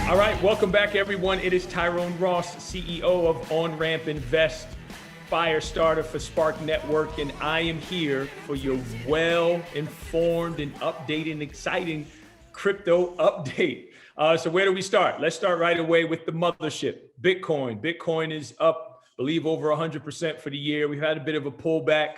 All right, welcome back, everyone. It is Tyrone Ross, CEO of Onramp Invest, fire starter for Spark Network, and I am here for your well-informed and updated and exciting crypto update. So where do we start? Let's start right away with the mothership, Bitcoin. Bitcoin is up, I believe, over 100% for the year. We've had a bit of a pullback,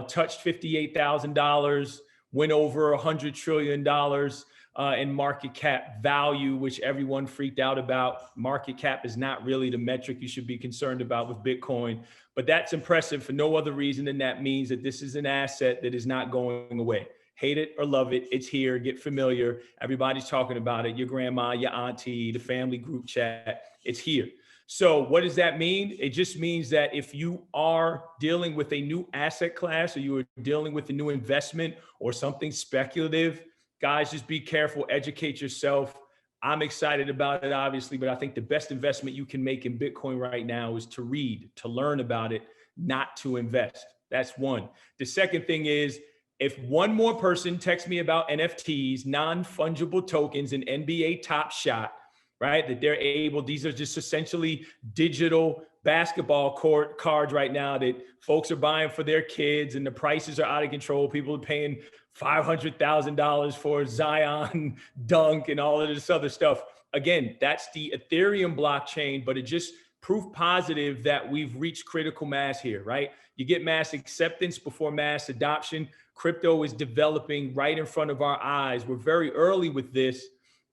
touched $58,000, went over $100 trillion. In market cap value, which everyone freaked out about. Market cap is not really the metric you should be concerned about with Bitcoin, but that's impressive for no other reason than that means that this is an asset that is not going away. Hate it or love it, it's here, get familiar. Everybody's talking about it, your grandma, your auntie, the family group chat, it's here. So what does that mean? It just means that if you are dealing with a new asset class or you are dealing with a new investment or something speculative, guys, just be careful, educate yourself. I'm excited about it, obviously, but I think the best investment you can make in Bitcoin right now is to read, to learn about it, not to invest. That's one. The second thing is, if one more person texts me about NFTs, non-fungible tokens, and NBA Top Shot, right, that they're able, these are just essentially digital basketball court cards right now that folks are buying for their kids, and the prices are out of control. People are paying $500,000 for Zion dunk and all of this other stuff. Again, that's the Ethereum blockchain, but it just proof positive that we've reached critical mass here, right? You get mass acceptance before mass adoption. Crypto is developing right in front of our eyes. We're very early with this.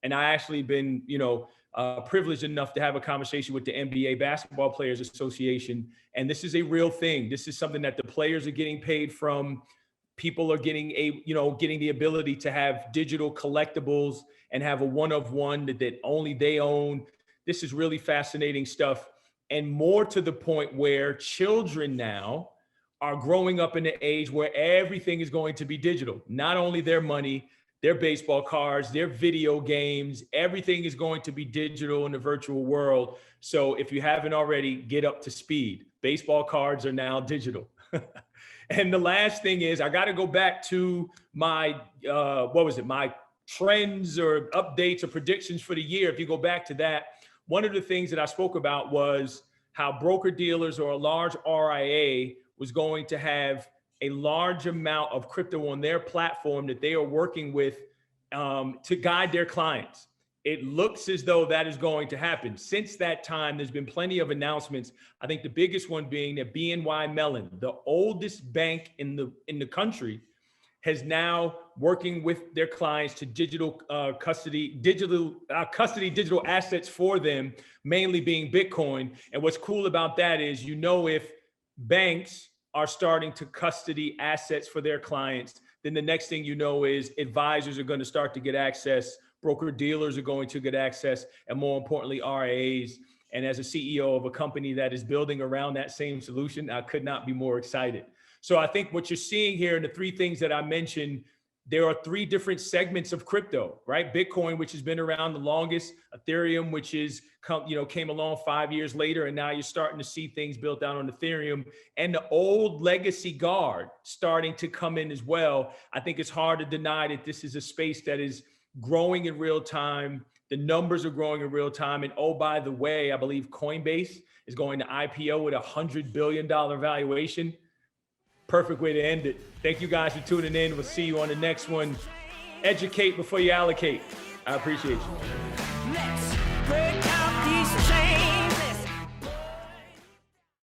And I actually been, privileged enough to have a conversation with the NBA Basketball Players Association. And this is a real thing. This is something that the players are getting paid from. People are getting getting the ability to have digital collectibles and have a one-of-one that only they own. This is really fascinating stuff. And more to the point where children now are growing up in the age where everything is going to be digital. Not only their money, their baseball cards, their video games, everything is going to be digital in the virtual world. So if you haven't already, get up to speed. Baseball cards are now digital. And the last thing is, I got to go back to my, my trends or updates or predictions for the year. If you go back to that, one of the things that I spoke about was how broker dealers or a large RIA was going to have a large amount of crypto on their platform that they are working with to guide their clients. It looks as though that is going to happen. Since that time, there's been plenty of announcements. I think the biggest one being that BNY Mellon, the oldest bank in the country, has now working with their clients to custody digital assets for them, mainly being Bitcoin. And what's cool about that is, if banks are starting to custody assets for their clients, then the next thing you know is advisors are going to start to get access. Broker dealers are going to get access, and more importantly, RIAs. And as a CEO of a company that is building around that same solution, I could not be more excited. So I think what you're seeing here in the three things that I mentioned, there are three different segments of crypto, right? Bitcoin, which has been around the longest, Ethereum, which is came along 5 years later, and now you're starting to see things built out on Ethereum, and the old legacy guard starting to come in as well. I think it's hard to deny that this is a space that is growing in real time. The numbers are growing in real time. And oh, by the way, I believe Coinbase is going to IPO with $100 billion valuation. Perfect way to end it. Thank you guys for tuning in. We'll see you on the next one. Educate before you allocate. I appreciate you. Let's break out these chains.